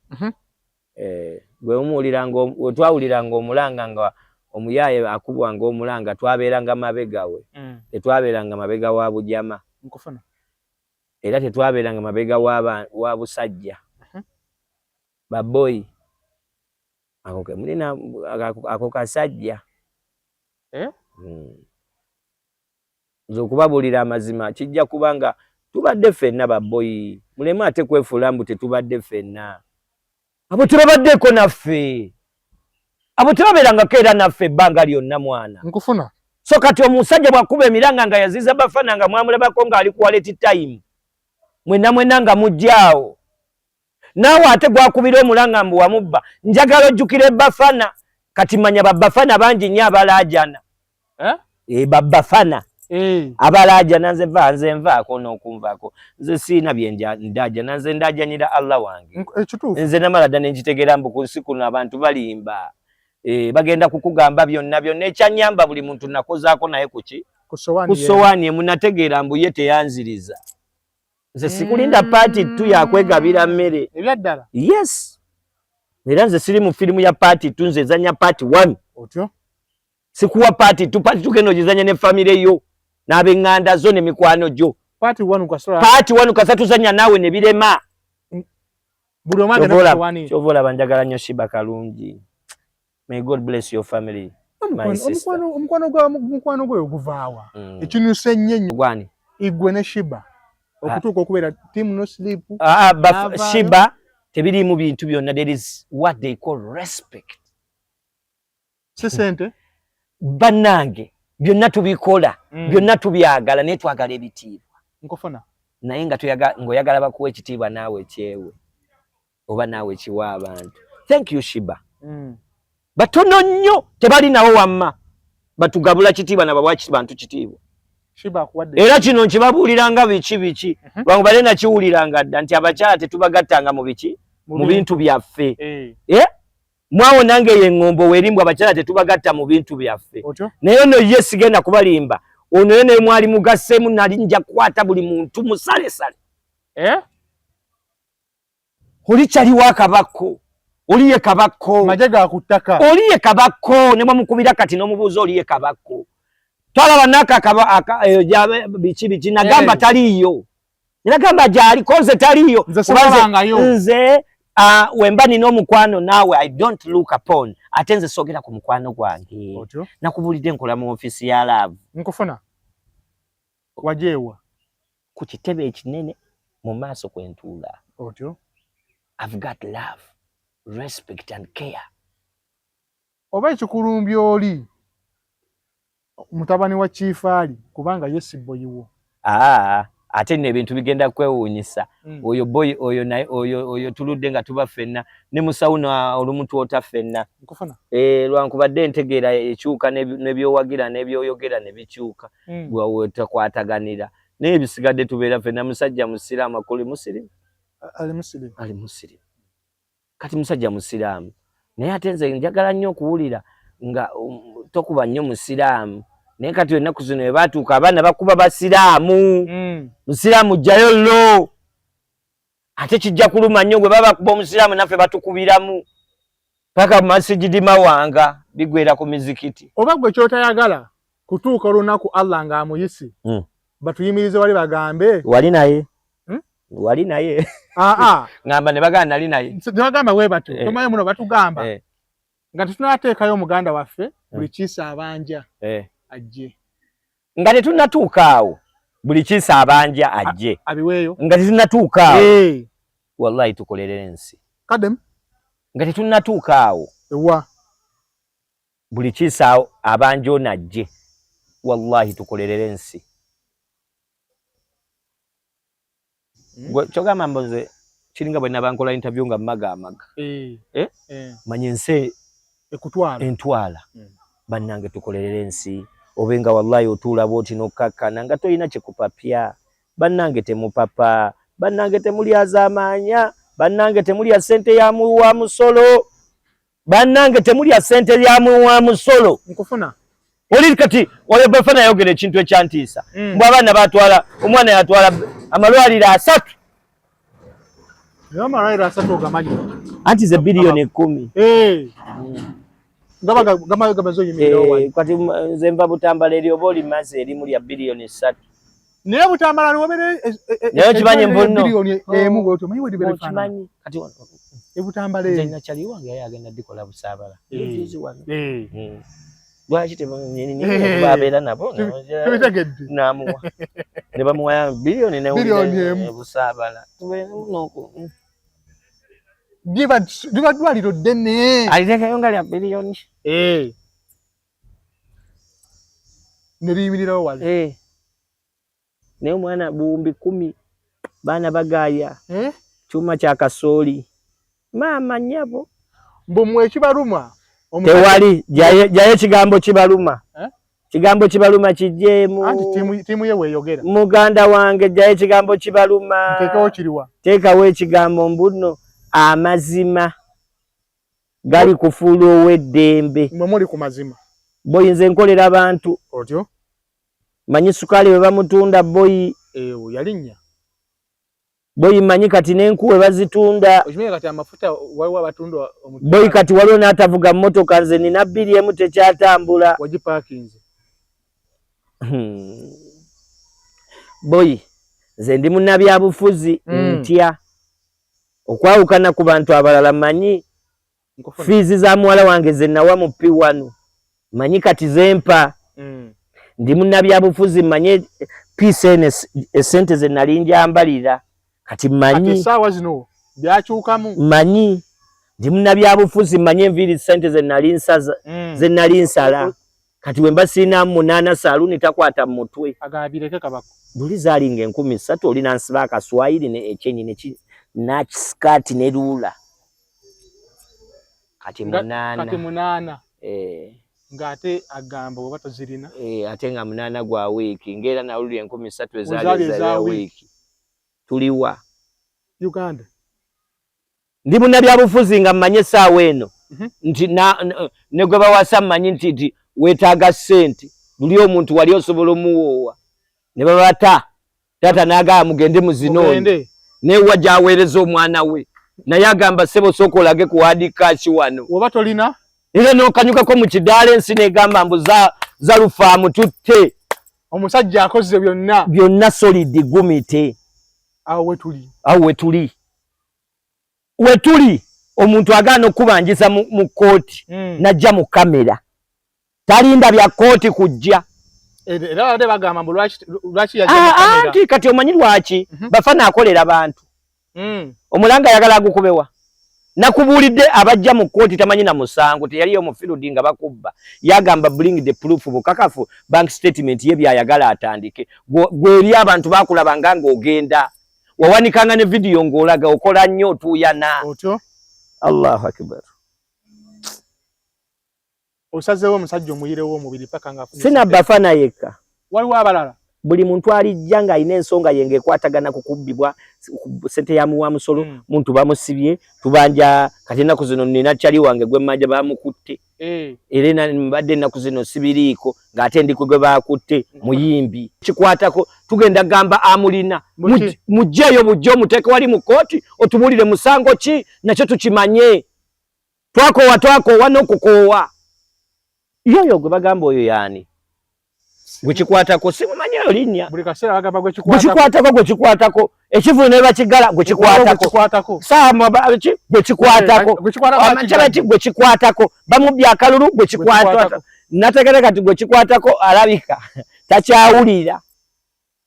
S1: gwe twawuliranga omulanga nga omuyaye akubwa ng'omulanga twabeeranga mabega we. Tetwabeeranga mabega wa bujama.
S2: Nkufuna.
S1: Era tetwabeeranga mabega wa busajja. Baboy. Ako mulina ako kasajja. Zokubabulira amazima kijja kubanga tubadde ffenna baboy. Mulemu ate kwefuula mbu tetubadde ffenna. Abo tebabaddeko naffe. Abo tebabeerangako era naffe ebbanga lyonna mwana.
S2: Nkufuna.
S1: So kati omusajja bwakuba emiranga nga yaziza Bafana nga mwamulabako ng'ali quality time. Mwenna nga mujjaawo. Naawe ate gwakubira omulanga mbu wamubba. Njagala ojjukire Bafana. Kati manya Bafana bangi nnyo abalaajana. Bafana. Abalaajana nze nvaako n'okunvaako. Nze siina bye ndaajana. Nze ndaajanira Allah wange. Nze namala ddala ne nkitegeera mbu ku nsi kuno abantu balimba. Bagenda kukugamba byonna ekyanyamba buli muntu nakozaako naye kuki? Ku sowaani emu nategeera mbu ye teyanziriza. Nze sikulinda paati 2 yakwegabira mmere.
S2: Ebyaddala?
S1: Yes. Era nze siri mu firimu ya paati 2 nze zanya paati 1.
S2: Otyo?
S1: Sikuwa paati 2, paati 2 genda ogizanya ne famire yo. N'abenganda zo ne mikwano gyo.
S2: Paati 1 kasora.
S1: Paati 1 kasatu zanya naawe ne birema.
S2: Buli omage na sowaani.
S1: Kyovola banjagala nnyo Shiba Kalungi. May God bless your family.
S2: Omukwano gwe oguvaawa. Ekinuse nnyo.
S1: Gwani?
S2: Igwe ne Shiba. Okutuuka okubeera team no sleep.
S1: Shiba tebiri mu bintu byonna. There is what they call respect.
S2: Sente.
S1: Bannange byonna tubikola. Byonna tubyagala naye twagala ebitiibwa.
S2: Nkufuna.
S1: Naye nga ng'oyagala bakuwa ekitiibwa naawe kyewe. Oba naawe kiwa abantu. Thank you Shiba. Batono nnyo tebali nawo wamma. Batugabula kitiibwa nabawa bantu kitiibwa.
S2: Shiba akuwadde.
S1: Era kino nkibabuuliranga biki. Lwangu bale nakiwuliranga dda nti abakyala tetubagattanga mu biki? Mu bintu byaffe. Mwawo nange ye ngombo werimbwa abakyala tetubagatta mu bintu byaffe. Naye no ye sigenda kubalimba. Ono yene mwali mugassemu nali nja kukwata buli muntu musalesale. Oli kyali wa kabako. Oliye kabako.
S2: Majega kutaka.
S1: Oliye kabako. Ne mwamukubira kati n'omubuuza oliye kabako. Twalaba naka biki nagamba taliyo. Nagamba gyali koze taliyo. Nze wemba nina omukwano naawe I don't look upon. Ate nze sogera ku mukwano gwange. Nakubulidde nkola mu ofisi ya Love.
S2: Nkufuna. Wajewa.
S1: Ku kitebe ekinene mu maaso kwentuula.
S2: Otyo.
S1: I've got love, respect and care.
S2: Oba ekikulumbya oli mutabani wa Chiefali kubanga yesiboyiwo.
S1: Ate ne bintu bigenda kwewuunyisa. Oyo boy oyo tuludde nga tuba ffenna ne musawuna olumuntu ota ffenna.
S2: Nkufuna.
S1: Lwankubadde ntegeera ekyuka nebyowagira nebyoyogera ne bikyuka. Gwe takwataganira. Naye bisigadde tubeera ffenna musajja musiraamu akole musirimu. Ali musirimu. Kati musajja musiraamu. Naye ate nze njagala nnyo okuwulira nga tokuba nnyo musiraamu. Naye kati ennaku zino bwe baatuuka abaana bakuba basiraamu. Musiraamu jjayo lo. Ate kijja kuluma nnyo gwe baba bakuba omusiraamu naffe batukubiramu. Paka mu masijidi mawanga bigwera ku mizikiti.
S2: Oba gwe kyotayagala kutuuka olunaku Allah ng'amuyisi. Batuyimirize wali bagambe.
S1: Wali naye. Wali naye. Ngamba ne baganda nali naye.
S2: Ne bagamba we batu. Tomaye muno batugamba. Nga tunateekayo omuganda waffe buli kiisa abanja. Ajje.
S1: Nga tetunnatuuka awo buli kiisa abanja ajje.
S2: Abiweeyo.
S1: Nga tetunnatuuka awo. Wallahi tukolerera ensi.
S2: Kadem.
S1: Nga tetunnatuuka awo.
S2: Ewa.
S1: Buli kiisa abanja ono ajje. Wallahi tukolerera ensi. Kyogamba mboze kiringa bwe nabankola interview nga amaga. Manye ensi entwala. Bannange tukolerera ensi. Obenga wallahi otuula bwoti n'okkakkana nga toyina kyekupapya. Bannange temupapa. Bannange temulya z'amaanya. Bannange temulya ssente ya wa musolo. Bannange temulya ssente ya wa musolo.
S2: Nkufuna.
S1: Oli kati oyo Bafana yayogera ekintu ekyantiisa. Mbw abaana batwala omwana yatwala amalwaliro 3.
S2: Amalwaliro 3 ogamanyi.
S1: Anti ze bilioni 10.
S2: gama zo yimirirawo wali
S1: kati nze nva Butambala eryo oba olimaze erimu lya biliyoni 3
S2: naye Butambala niwobere
S1: naye kimanyi mbonno
S2: biliyoni emu bw'otyo manyi wedi bere fana
S1: kimanyi kati
S2: Butambala
S1: nze nakyali wange yagenda dikola Busaabala ezizi wano lwaki tebabeera nabo
S2: tubitegedde
S1: namuwa ne bamuwa biliyoni
S2: emu
S1: Busaabala
S2: liba ddwaliro ddene
S1: aliteekayo nga lya biliyoni
S2: ne liyimirirawo wali
S1: naye omwana buwumbi 10 baana bagaaya kyuma kya kasooli maama nnyabo
S2: mbumwe ekibaluma
S1: tewali jayo ekigambo kibaluma kigambo kibaluma kijjeemu
S2: anti tiimu ye weeyogera
S1: muganda wange jayo ekigambo kibaluma
S2: nteekawo kiriwa
S1: teekawo ekigambo mbuno amazima gali kufuula ow'eddembe
S2: mwe muli ku mazima
S1: boyi nze nkolera abantu
S2: otyo
S1: manyi sukaali we bamutunda boyi
S2: yalinnya
S1: boyi manyi kati n'enkuwe bazitunda
S2: okimanyi kati amafuta waliwo abatunda
S1: boyi kati waliwo n'atavuga mmotoka nze nina 2 emu tekyatambula
S2: wagipaakinze
S1: boyi nze ndi munnabyabufuzi ntya okwawukana ku bantu abalala manyi fiizi za muwala wange ze nawa mu P1 manyi kati zempa ndi munnabyabufuzi manye PCN esente ze nali njambalira kati manyi
S2: saawa zino byakyukamu
S1: manyi ndi munnabyabufuzi manye enviiri sente ze nali nsaza ze nali nsala kati wemba sina 8 saluni takwata mu mutwe
S2: agabireke kabako
S1: buli zalinga 13 oli nansiba akaswahili ne echenyi ne skirt ne rula kati 8 ngate agamba oba tozirina ate nga 8 gwa weeki ngera na uli 13 ezali za weeki tuliwa
S2: Uganda
S1: ndi munnabyabufuzi nga mmanye saawa eno nti ne gwe bawasa mmanyi nti weetaaga ssente luli omuntu wali osobola omuwoowa ne babata taata n'agamba mugende muzinoonye newa gy'aweereza omwana we naye agamba ssebo sooka olage ku wadi kaaki wano
S2: oba tolina
S1: era n'okanyukako mu kidaala ensi n'egamba mbu za lufaamu tutte
S2: omusajja akoze
S1: byonna solidi gumite
S2: awo
S1: wetuli omuntu agaana okubanjiza mu kooti najja mu kamera talinda bya kooti kujja
S2: era ade bagamba mbu lwaki yajja mu kamera
S1: anti kati omanyi lwaki bafana akolera bantu omulanga ayagala agukubewa nakubuulidde abajja mu kooti tamanyi na musango teyaliyo mu field nga bakubba yagamba bring the proof bukakafu bank statement ye byayagala atandike gweri abantu bakulabanga ng'ogenda wawanikanga ne video ng'olaga okola nnyo otuuyana
S2: otyo
S1: Allahu akbar
S2: osazeewo omusajja omuyirewo omubiri paka nga
S1: sina bafana yekka
S2: waliwo abalala
S1: buli muntu alijja nga alina ensonga yenge ekwatagana kukubbibwa sente ya muwa musolo muntu bamusibye tubanja kati ennaku zino nina kyali wange gwe mmanja bamukutte era mbadde ennaku zino sibiriiko ng'ate ndikwe gwe bakutte muyimbi kikwatako tugenda gamba amulina mujjeeyo bujja omuteeke wali mu kooti otubuulire musango ki nakyo tukimanye twakoowa n'okukoowa yoyo gwe bagamba oyo yaani gwekikwatako simumanyi oyo linnya
S2: buli kaseera bagamba
S1: gwekikwatako ekivuno ne bakigala gwekikwatako gwekikwatako bamubya akalulu gwekikwatako nategere kati gwekikwatako alabika takyawulira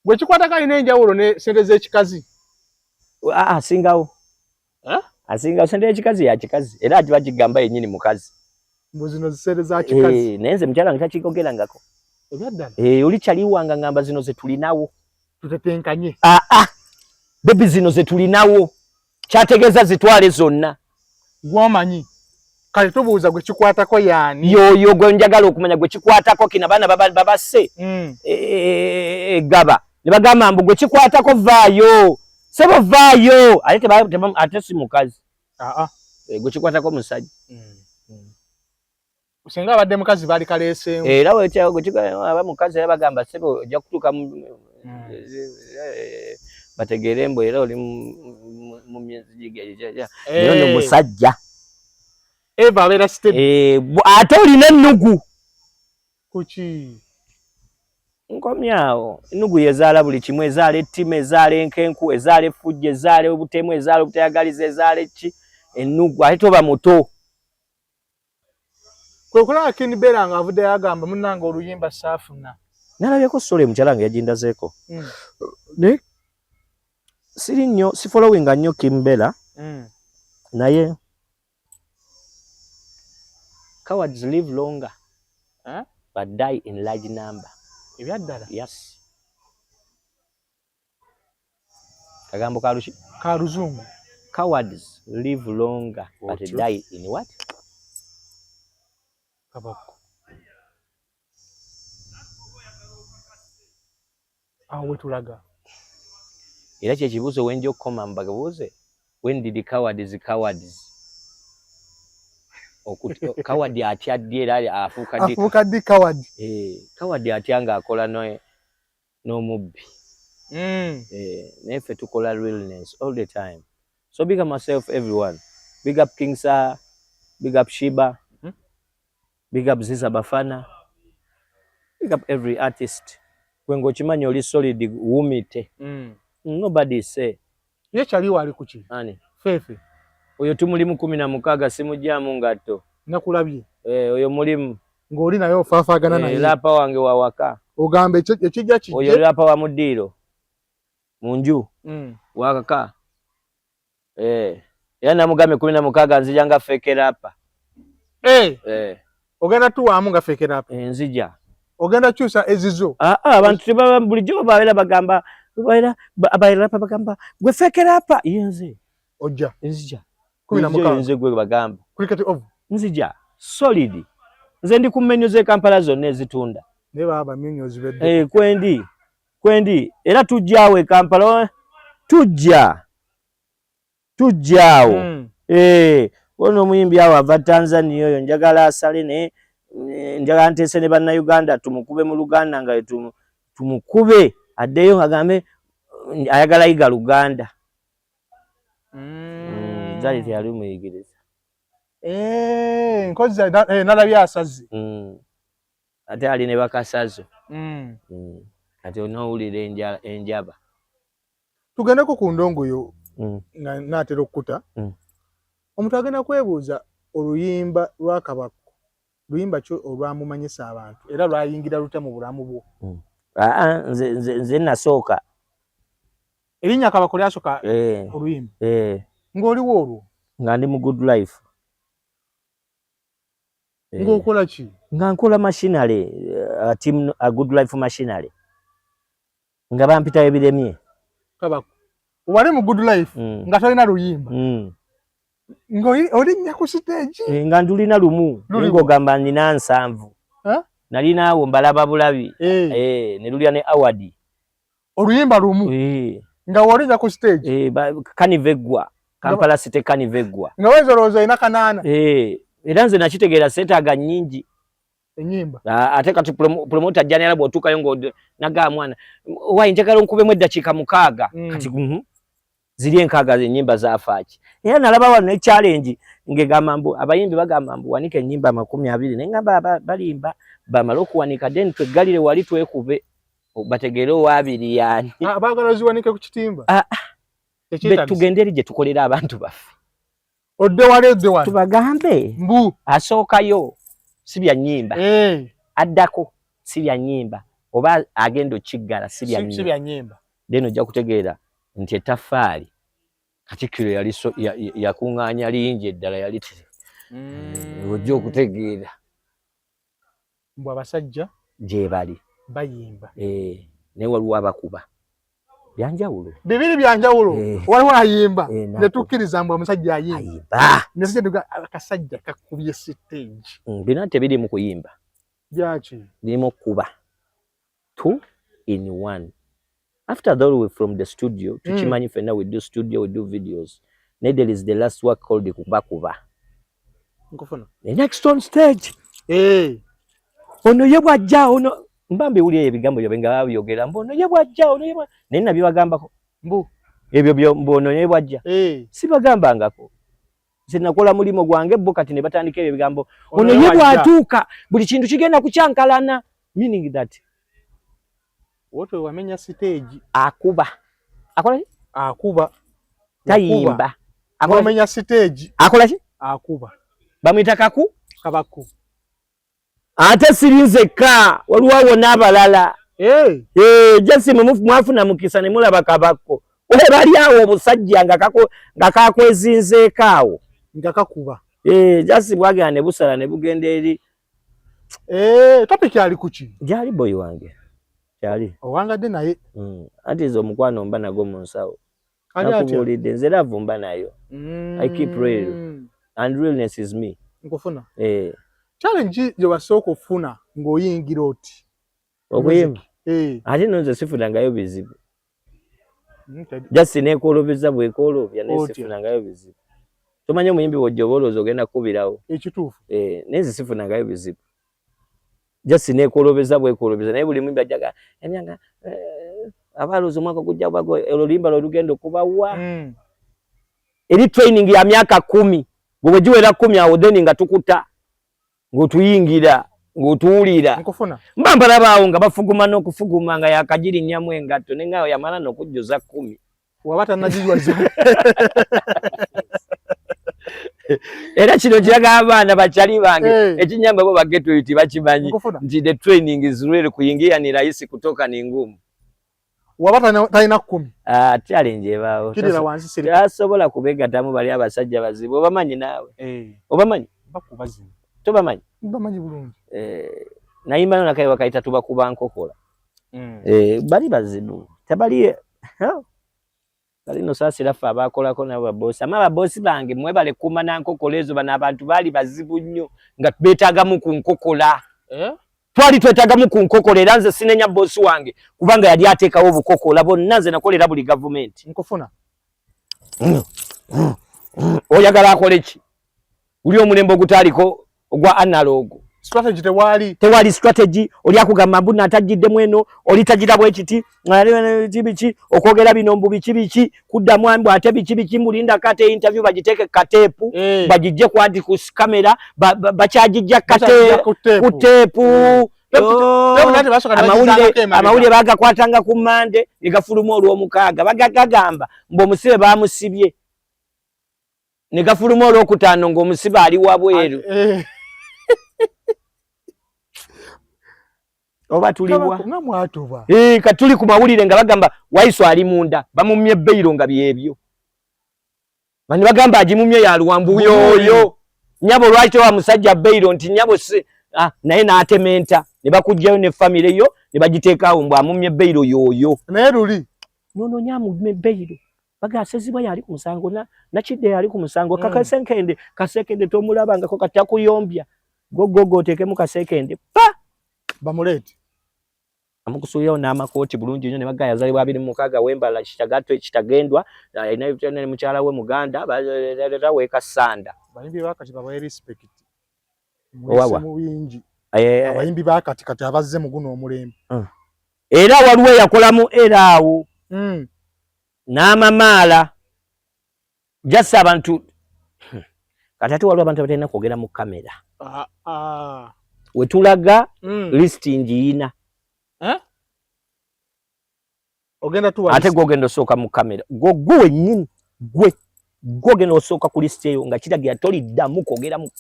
S2: gwekikwatako alina enjawulo ne sente z'ekikazi
S1: asingawo sente y'ekikazi yakikazi era ati bagigamba yennyini mukazi
S2: mbuzino zisente za kikazi
S1: naye nze mukyala nga takikogerangako
S2: ebyaddala
S1: oli kyaliwanga ngamba zino ze tulinawo
S2: tutetenkanye
S1: bebi zino ze tulinawo kyategeeza zitwale zonna
S2: gwomanyi kale tubuuza gwe kikwatako yaani
S1: yoyo gwe njagala okumanya gwe kikwatako kina baana babasse gaba ne bagamba mbu gwe kikwatako vaayo sebo vaayo ate si mukazi gwe kikwatako musajja
S2: singa abadde mukazi baali kaleeseemu
S1: era aba mukazi era bagamba sebo ojja kutuuka bategeere embo era oli mu myezi naye ono musajja
S2: Eva abera steady.
S1: Ate olina ennugu.
S2: Kuki?
S1: Nkomyawo. Ennugu yezaala buli kimu, ezaala ettima, ezaala enkenku, ezaala effujje, ezaala obutemu, ezaala obutayagaliza, ezaala ki. Ennugu ate toba muto.
S2: Kwe kulaba King Bella ng'avudde yagamba munnange oluyimba saafuna.
S1: Nalabyeko story mukyala nga yagindazeko. Ne siri nnyo si following nnyo King Bella. Naye cowards live longer but die in large number.
S2: Ebyaddala?
S1: Yes. Kagambo kalushi?
S2: Kaluzungu.
S1: Cowards live longer but die in what?
S2: Kabako. Awe tulaga.
S1: Era kyekibuuzo wenjo okukoma mbabuuze. When did cowards coward atya ddi era afuuka
S2: ddi coward.
S1: Coward atya ng'akola n'omubbi. Naye ffe tukola realness all the time. So big up myself everyone. Big up King Sir, big up Shiba, big up Ziza Bafana, big up every artist. Kwengo chimanyi oli solid wumite. Nobody say.
S2: Ye chali wali kuki?
S1: Ani?
S2: Fefe.
S1: Oyo tumulimu 16 simujjamu ngatto.
S2: Nakulabye.
S1: Oyo mulimu.
S2: Ng'oli nayo faafagana naye.
S1: Lapa wange wawaka.
S2: Ogambe ekijja kijje.
S1: Oyo lapa wa muddiiro. Munju. Wakaka. Era namugambe 16 nzija nga feke lapa.
S2: Ogenda tuwaamu nga feke lapa.
S1: Nzija.
S2: Ogenda kyusa ezizo.
S1: Abantu tebaba bulijjo babeera bagamba abayirapa bagamba gwe fekera apa yenze
S2: ojja
S1: nzija
S2: 16
S1: yenze gwe bagamba
S2: cricket of
S1: nzija solid nze ndi ku menu ze Kampala zonna ezitunda
S2: ne baba menu zibedde
S1: kwendi era tujjawe Kampala tujjawo ono muyimbi awo ava Tanzania oyo njagala asale ne njagala ntese ne banna Uganda tumukube mu Luganda nga tumukube addeyo agambe ayagala yiga Luganda. Zali teyali muyigiriza.
S2: Nkozi nalabya asazi.
S1: Ate ali ne bakasazo. Ate onowulira enjaba.
S2: Tugendeko ku ndongo yo nga naatera okukuta. Omuntu agenda kwebuuza oluyimba lwa Kabaka. Luyimba kyo olwamumanyisa abantu era lwayingira lute mu bulamu bwo. Nze nasooka erinnya Kabaka lyasooka oluyimba ng'oliwo olwo
S1: nga ndi mu Good Life
S2: ng'okola ki
S1: nga nkola machinery team Good Life machinery nga bampita ebiremye
S2: Kabaka wali mu Good Life nga tolina luyimba ng'olinnya ku stage
S1: nga ndulina lumu ng'ogamba nina 7 nalina awo mbalaba bulabi ne lulya ne award
S2: oluyimba lumu nga walinnya ku stage
S1: kanivegwa Kampala City kanivegwa
S2: nga wezolooza ina kanaana
S1: era nze nakitegeera seetaaga nnyingi
S2: ennyimba
S1: ate kati promoter ajjani alaba otuukayo nga nagaa mwana wayi njagala onkubemu eddakiika 6 kati ziri 6 ennyimba zaafaaki era nalaba wano ne challenge ngegamba mbu abayimbi bagamba mbu wanika ennyimba 20 naye ngamba balimba bamala okuwanika then twegalire wali twekube bategeere owaabiri yani
S2: baagala ziwanike ku kitimba
S1: tugende eri gye tukolera abantu baffe
S2: odde wano
S1: tubagambe
S2: mbu
S1: asookayo si bya nnyimba addako si bya nnyimba oba agenda okiggala si bya nnyimba then ojja kutegeera nti ettaffaali Katikkiro yali yakuŋŋaanya lingi eddala yali ojja okutegeera
S2: mbu abasajja
S1: gye bali
S2: bayimba
S1: naye waliwo abakuba byanjawulo
S2: bibiri byanjawulo waliwo ayimba ne tukkiriza mbu omusajja ayimba nesajja akasajja kakubye stage
S1: bino tebiri mu kuyimba
S2: byaki
S1: birimu okukuba 2 in 1 after that we from the studio tukimanyi fenna we do studio we do videos there is the last work called kubakuba
S2: nkufuna
S1: the next on stage ono ye bwajja ono mbambe uli ebigambo byo benga babyogera mbono ye bwajja ono ye naye nabyo bagambako
S2: mbu
S1: ebyo byo mbono ye bwajja si bagambangako sinakola mulimo gwange bo kati ne batandika ebigambo ono yebwa atuuka buli kintu kigenda kucyankalana meaning that
S2: woto wamenya stage
S1: akuba akola
S2: akuba
S1: tayimba
S2: wamenya stage
S1: akola ki
S2: akuba
S1: bamwita kabaku ate sirinzeka waliwo n'abalala jasi mwafuna mukisa ne mulaba kabako bali awo obusajja nga kakwezinzeekaawo
S2: nga kakuba
S1: jasi bwagenda ne busala ne bugenda eri
S2: topic yali kuki
S1: gyali boy wange kyali
S2: owangadde naye
S1: anti ezo omukwano mba nago mu nsawo nakubulidde nze lavu mba nayo I keep real and realness is me
S2: nkufuna challenge gye wasooka okufuna ng'oyingira oti
S1: okuyimba ate nonze sifunangayo bizibu jasi neekolobeza bwekolobya nesifunangayo bizibu tomanye omuyimbi wojjoba olowooza ogenda kukubirawo
S2: ekituufu
S1: neze sifunangayo bizibu jasi neekolobeza bwekolobeza naye buli muyimbi ajaga emyanga abalooza omwaka gujja oluyimba lwolugenda okubawa eri training ya myaka 10 bwe giwera 10 awo then nga tukuta ng'otuyingira ng'otuwulira
S2: nkufuna
S1: mbambala baawo nga bafuguma n'okufuguma nga yakagiri nnyamu engatto nengawo yamala n'okujjuza 10
S2: wabata najijwaza
S1: era kino kiraga abaana bakyali bange ekinyamba bo bageto iti bakimanyi nti the training is really kuyingia ni rahisi kutoka ni ngumu
S2: wabata talina 10
S1: challenge ebaawo
S2: kirira wansi siri
S1: tasobola kubegatamu bali abasajja bazibu obamanyi naawe obamanyi
S2: bakubazibu
S1: tobamanyi
S2: bamanyi bulungi
S1: nayimba nakaye wakaita tubakuba nkokola bali bazibu tabali bali no sasira fa abakolako nabo boss ama boss bange mwebale kuma na nkokola ezo bana abantu bali bazibu nnyo nga betagamu ku nkokola twali twetagamu ku nkokola era nze sinenya boss wange kubanga yali ateekawo obukokola bonna nze nakolera buli government
S2: nkufuna
S1: oyagala akole ki uli omulembe ogutaliko ogwa analog
S2: strategy tewali
S1: strategy oli akugamba mbuna atajidde mweno oli tagira bwe kiti biki okwogera bino mbu biki kudda mwambu ate biki mulinda kate interview bagiteke katepu bagijje kwadi ku kamera bakyajijja kate kutepu amawulire bagakwatanga ku mande negafuluma olw'omukaaga bagagamba mbu omusibe bamusibye negafuluma olw'okutaano ng'omusibe ali wabweru oba tulibwa
S2: nga mwatuba
S1: katuli ku mawulire nga bagamba waiso ali munda bamumye beiro nga byebyo bani bagamba agimumye ya luwambu yoyo nyabo lwaki wa musajja beiro nti nyabo se naye n'atementa ne bakujjayo ne family yo ne bagiteekaawo mbu amumye beiro yoyo
S2: naye luli
S1: nono nyamu beiro bagasezibwa yali ku musango na kidde yali ku musango kasekende tomulabanga ko katakuyombya gogogo tekemu kasekende pa
S2: bamulete
S1: amukusuyo n'amakooti bulungi nnyo ne bagaya zalibwa 26 wembala kitagato ekitagendwa ne mukyala we Muganda baleta weka sanda
S2: bayimbi bakati babaye respect mu bingi abayimbi bakati kati abazze mu guno omulembe
S1: era waliwo yakolamu eraawo n'amamaala jassa abantu kati ate waliwo abantu abatalina kwogera mu kamera wetulaga listing yina
S2: ogenda tuwa
S1: ate gogenda osooka mu kamera gwe wennyini gogenda osooka ku list eyo nga kiragira toliddamu kwogera mu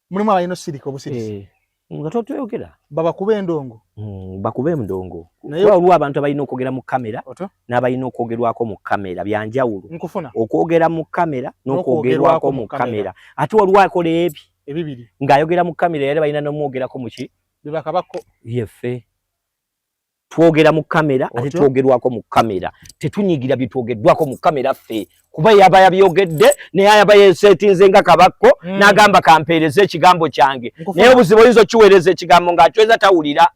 S2: mulimu abayina osirika obusirisi
S1: nga totweyogera
S2: babakube endongo
S1: bakube endongo waliwo abantu abalina okwogera mu kamera n'abalina okwogerwako mu kamera byanjawulo okwogera mu kamera n'okwogerwako mu kamera ate waliwo akola
S2: ebibiri
S1: ng'ayogera mu kamera yali balina n'omwogerako muki
S2: bibakabako
S1: yeffe twogera mu kamera ate twogerwako mu kamera tetunyigira bitwogeddwako mu kamera ffe kuba yaba yabyogedde naye yaba yesetinze nga kabakko n'agamba kampeereza ekigambo kyange naye obuzibu oyinza okiweereza ekigambo ng'akyweza tawulira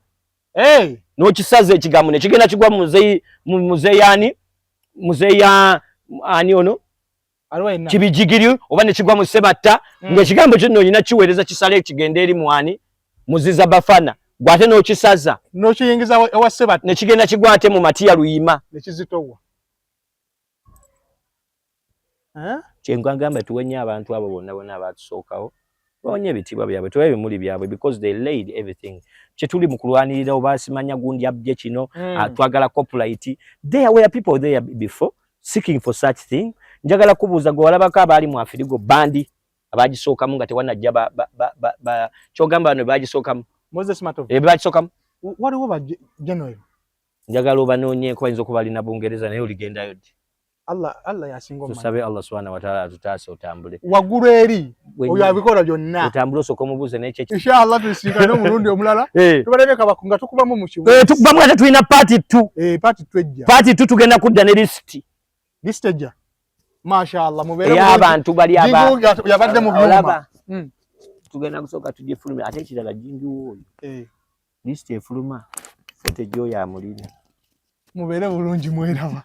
S1: n'okisaza ekigambo ne kigenda kigwa mu muzeeya ani ono kibijigiri oba ne kigwa mu Ssebatta ng'ekigambo kyo nno nyina kiweereza kisale kigenda eri mwani muziza bafana gwate n'okisaza
S2: n'okiyingiza ewa Ssebatta
S1: ne kigenda kigwate mu Matiya Luyima
S2: ne kizitowa
S1: kyengamba tuwenye abantu abo bonna abatusookawo bawenye ebitiibwa byabwe tubawe ebimuli byabwe because they laid everything kyetuli mu kulwanirira oba simanya gundi abye kino twagala copyright there were people there before seeking for such thing njagala kubuuza gwe walabako abaali mu afirigo bandi abagisookamu nga tewanajja kyogamba bano bagisookamu
S2: Moses Matovu
S1: bagisookamu
S2: waliwo bajenoyo
S1: njagala obanoonyeeko bayinza okuba alina Bungereza naye oligendayo ddi
S2: Allah yasinga omanyi
S1: tusabe Allah subhanahu wa ta'ala atutaase otambule
S2: waggulu eri oyo abikola byonna
S1: otambule osooka omubuuze n'ekyo
S2: inshallah tusinkane omulundi omulala tubalebe kabako nga tukubamu mu kibuga
S1: tukubamu ate tulina party 2 party 2 tugenda kudda ne list ejja
S2: mashallah mubeere
S1: abantu bali
S2: yabadde mu byuma
S1: tugenda kusooka tugifulumya ate ekirala jinju oyo list efuluma foto gyo ya mulina
S2: mubeere bulungi mweraba